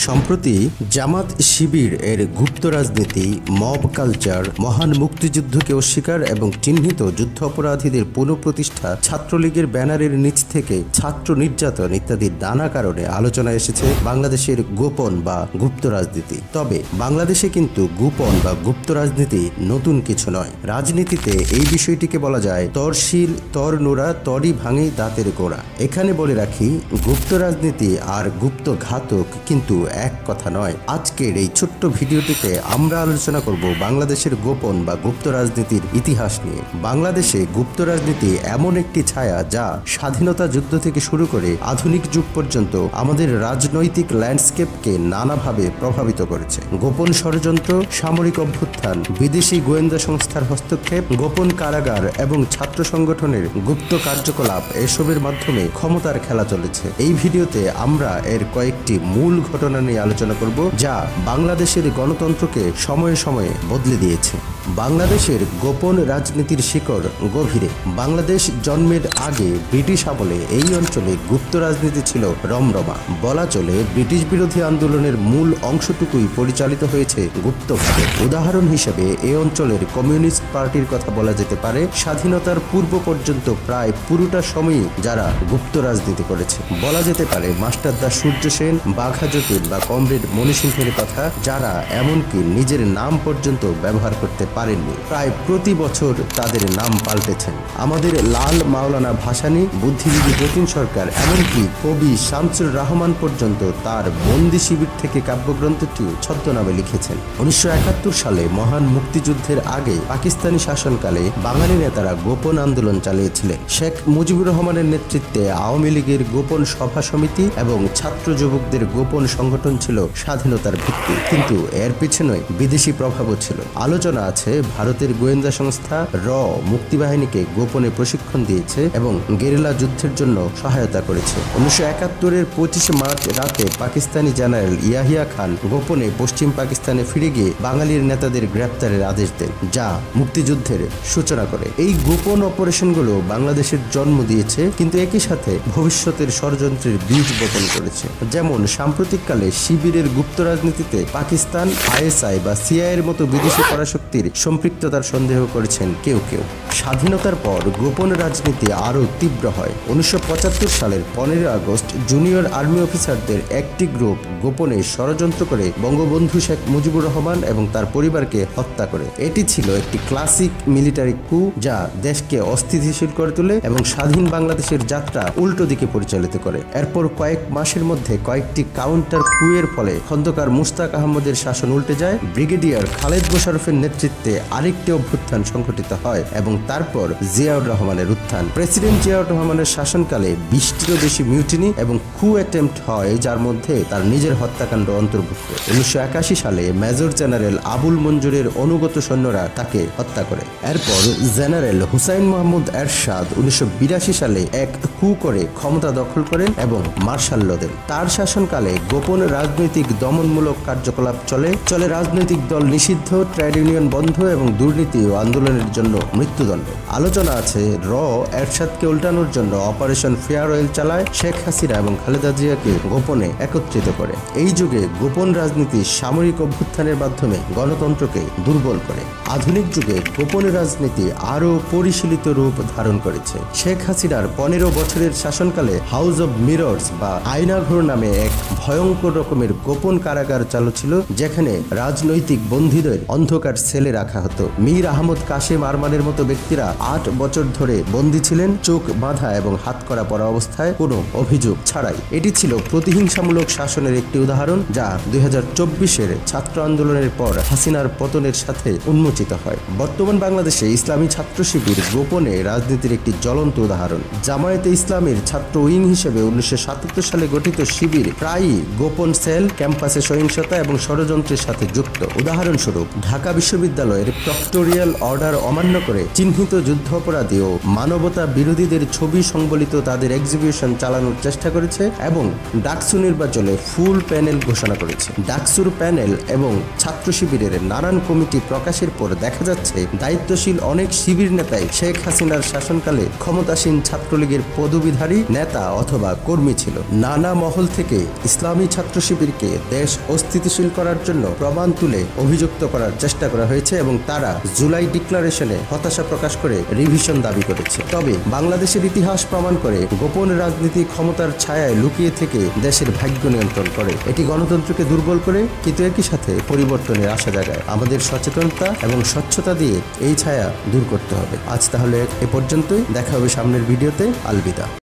সম্প্রতি জামাত শিবির এর গুপ্ত রাজনীতি, মব কালচার, মহান মুক্তিযুদ্ধকে অস্বীকার এবং চিহ্নিত যুদ্ধাপরাধীদের পুনঃপ্রতিষ্ঠা, ছাত্রলীগের ব্যানারের নিচ থেকে ছাত্র নির্যাতন ইত্যাদি নানা কারণে আলোচনায় এসেছে বাংলাদেশের গোপন বা গুপ্ত রাজনীতি। তবে বাংলাদেশে কিন্তু গোপন বা গুপ্ত রাজনীতি নতুন কিছু নয়। রাজনীতিতে এই বিষয়টিকে বলা যায় তরশিল, তর নোড়া, তরই ভাঙে দাঁতের গোড়া। এখানে বলে রাখি, গুপ্ত রাজনীতি আর গুপ্ত ঘাতক কিন্তু এক কথা নয়। আজকের এই ছোট্ট ভিডিওটিতে আমরা আলোচনা করব বাংলাদেশের গোপন বা গুপ্ত রাজনীতির ইতিহাস নিয়ে। বাংলাদেশে গুপ্ত রাজনীতি এমন একটি ছায়া যা স্বাধীনতা যুদ্ধ থেকে শুরু করে আধুনিক যুগ পর্যন্ত আমাদের রাজনৈতিক ল্যান্ডস্কেপকে নানাভাবে প্রভাবিত করেছে। গোপন ষড়যন্ত্র, সামরিক অভ্যুত্থান, বিদেশি গোয়েন্দা সংস্থার হস্তক্ষেপ, গোপন কারাগার এবং ছাত্র সংগঠনের গুপ্ত কার্যকলাপ, এসবের মাধ্যমে ক্ষমতার খেলা চলেছে। এই ভিডিওতে আমরা এর কয়েকটি মূল ঘটনা নিয়ে আলোচনা করব যা বাংলাদেশের গণতন্ত্রকে সময়ে সময়ে বদলে দিয়েছে। বাংলাদেশের গোপন রাজনীতির শিকড় গভীরে। বাংলাদেশ জন্মের আগে ব্রিটিশ আমলে এই অঞ্চলে গুপ্ত রাজনীতি ছিল রমরমা। বলা চলে ব্রিটিশ বিরোধী আন্দোলনের মূল অংশটুকুই পরিচালিত হয়েছে গুপ্তভাবে। উদাহরণ হিসেবে এই অঞ্চলের কমিউনিস্ট পার্টির কথা বলা যেতে পারে। স্বাধীনতার পূর্ব পর্যন্ত প্রায় পুরোটা সময়ই যারা গুপ্ত রাজনীতি করেছে। বলা যেতে পারে মাস্টারদা সূর্য সেন, বাঘা যতীন বা কমরেড মণি সিংহের কথা, যারা এমনকি নিজের নাম পর্যন্ত ব্যবহার করতে পারেননি। প্রায় প্রতি বছর তাদের নাম পাল্টেছেন। আমাদের লাল মাওলানা ভাসানী, বুদ্ধিজীবী যতীন সরকার, এমনকি কবি শামসুর রহমান পর্যন্ত তার বন্দি শিবির থেকে কাব্যগ্রন্থটি ছদ্মনামে লিখেছেন। 1971 সালে মহান মুক্তিযুদ্ধের আগে পাকিস্তানি শাসনকালে বাঙালি নেতারা গোপন আন্দোলন চালিয়েছিলেন। শেখ মুজিবুর রহমানের নেতৃত্বে আওয়ামী লীগের গোপন সভা সমিতি এবং ছাত্র যুবকদের গোপন সংগঠন ছিল স্বাধীনতার ভিত্তি, কিন্তু এর পিছনে বিদেশি প্রভাবও ছিল। আলোচনা আছে ভারতের গোয়েন্দা সংস্থা র মুক্তিবাহিনীকে গোপনে প্রশিক্ষণ দিয়েছে এবং গেরিলা যুদ্ধের জন্য সহায়তা করেছে। 1971-এর 25 মার্চ রাতে পাকিস্তানি জেনারেল ইয়াহিয়া খান গোপনে পশ্চিম পাকিস্তানে ফিরে গিয়ে বাঙালির নেতাদের গ্রেপ্তারের আদেশ দেন, যা মুক্তিযুদ্ধের সূচনা করে। এই গোপন অপারেশনগুলো বাংলাদেশের জন্ম দিয়েছে, কিন্তু একই সাথে ভবিষ্যতের ষড়যন্ত্রের বীজ বপন করেছে। যেমন সাম্প্রতিককালে শিবিরের গুপ্ত রাজনীতিতে পাকিস্তান, আইএসআই বা সিআইএর মতো বিদেশি পরাশক্তির সম্পৃক্ততার সন্দেহ করেছেন কেউ কেউ। স্বাধীনতার পর গোপন রাজনীতি আরও তীব্র হয়। 1975 সালের 15 আগস্ট জুনিয়র আর্মি অফিসারদের একটি গ্রুপ গোপনে ষড়যন্ত্র করে বঙ্গবন্ধু শেখ মুজিবুর রহমান এবং তার পরিবারকে হত্যা করে। এটি ছিল একটি ক্লাসিক মিলিটারি কু যা দেশকে অস্থিতিশীল করে তোলে এবং স্বাধীন বাংলাদেশের যাত্রা উল্টো দিকে পরিচালিত করে। এরপর কয়েক মাসের মধ্যে কয়েকটি কাউন্টার কুয়ের ফলে খন্দকার মুশতাক আহমদের শাসন উল্টে যায়। ব্রিগেডিয়ার খালেদ মোশাররফের নেতৃত্বে আরেকটি অভ্যুত্থান সংঘটিত হয় এবং তারপর জিয়াউর রহমানের উত্থান। প্রেসিডেন্ট জিয়াউর রহমানের শাসনকালে 20টিরও বেশি মিউটিনি এবং কু অ্যাটেম্পট হয়, যার মধ্যে তার নিজের হত্যাকাণ্ড অন্তর্ভুক্ত। 1981 সালে মেজর জেনারেল আবুল মঞ্জুরের অনুগত সৈন্যরা তাকে হত্যা করে। এরপর জেনারেল হুসাইন মাহমুদ এরশাদ 1982 সালে এক কু করে ক্ষমতা দখল করেন এবং মার্শাল ল দেন। তার শাসনকালে গোপন রাজনৈতিক দমনমূলক কার্যকলাপ চলে। রাজনৈতিক দল নিষিদ্ধ, ট্রেড ইউনিয়ন বন্ধ এবং দুর্নীতি ও আন্দোলনের জন্য মৃত্যুদণ্ড। আলোচনা আছে র এরশাদকে উল্টানোর জন্য অপারেশন ফেয়ার অয়েল চালায়, শেখ হাসিনা এবং খালেদা জিয়াকে গোপনে একত্রিত করে। এই যুগে গোপন রাজনীতি সামরিক অভ্যুত্থানের মাধ্যমে গণতন্ত্রকে দুর্বল করে। আধুনিক যুগে গোপন রাজনীতি আরও পরিশীলিত রূপ ধারণ করেছে। শেখ হাসিনার 15 বছরের শাসনকালে হাউস অব মিরর্স বা আয়নাঘর নামে এক ভয়ঙ্কর রকমের গোপন কারাগার চালু ছিল, যেখানে রাজনৈতিক বন্দীদের অন্ধকার সেলে রাখা হতো। মীর আহমদ কাশেম আরমানের মতো ব্যক্তিরা 8 বছর ধরে বন্দী ছিলেন, চোখ বাঁধা এবং হাত করা পড়া অবস্থায়, কোনো অভিযোগ ছাড়াই। এটি ছিল প্রতিহিংসামূলক শাসনের একটি উদাহরণ যা 2024-এর ছাত্র আন্দোলনের পর হাসিনার পতনের সাথে উন্মোচিত হয়। বর্তমান বাংলাদেশে ইসলামী ছাত্র শিবির গোপনে রাজনীতির একটি জ্বলন্ত উদাহরণ। জামায়াতে ইসলামীর ছাত্র উইং হিসেবে 1977 সালে গঠিত শিবির প্রায়ই গোপন সেল, ক্যাম্পাসে সহিংসতা এবং ষড়যন্ত্রের সাথে যুক্ত। উদাহরণস্বরূপ ঢাকা বিশ্ববিদ্যালয়ের প্রক্টোরিয়াল অর্ডার অমান্য করে চিহ্নিত যুদ্ধাপরাধী ও মানবতা বিরোধীদের ছবি সংবলিত তাদের এক্সিবিশন চালানোর চেষ্টা করেছে এবং ডাকসু নির্বাচনে ফুল প্যানেল ঘোষণা করেছে। ডাকসুর প্যানেল এবং ছাত্র শিবিরের নানান কমিটি প্রকাশের পর দেখা যাচ্ছে দায়িত্বশীল অনেক শিবির নেতাই শেখ হাসিনার শাসনকালে ক্ষমতাসীন ছাত্রলীগের পদবীধারী নেতা অথবা কর্মী ছিল। নানা মহল থেকে ইসলামী ছাত্র ছাত্র শিবিরকে দেশ অস্থিতিশীল করার জন্য প্রমাণ তুলে অভিযুক্ত করার চেষ্টা করা হয়েছে এবং তারা জুলাই ডিক্লারেশনে হতাশা প্রকাশ করে রিভিশন দাবি করেছে। তবে বাংলাদেশের ইতিহাস প্রমাণ করে গোপন রাজনীতি ক্ষমতার ছায়ায় লুকিয়ে থেকে দেশের ভাগ্য নিয়ন্ত্রণ করে। এটি গণতন্ত্রকে দুর্বল করে, কিন্তু একই সাথে পরিবর্তনের আশা জাগায়। আমাদের সচেতনতা এবং স্বচ্ছতা দিয়ে এই ছায়া দূর করতে হবে। আজ তাহলে এ পর্যন্তই, দেখা হবে সামনের ভিডিওতে। আলবিদা।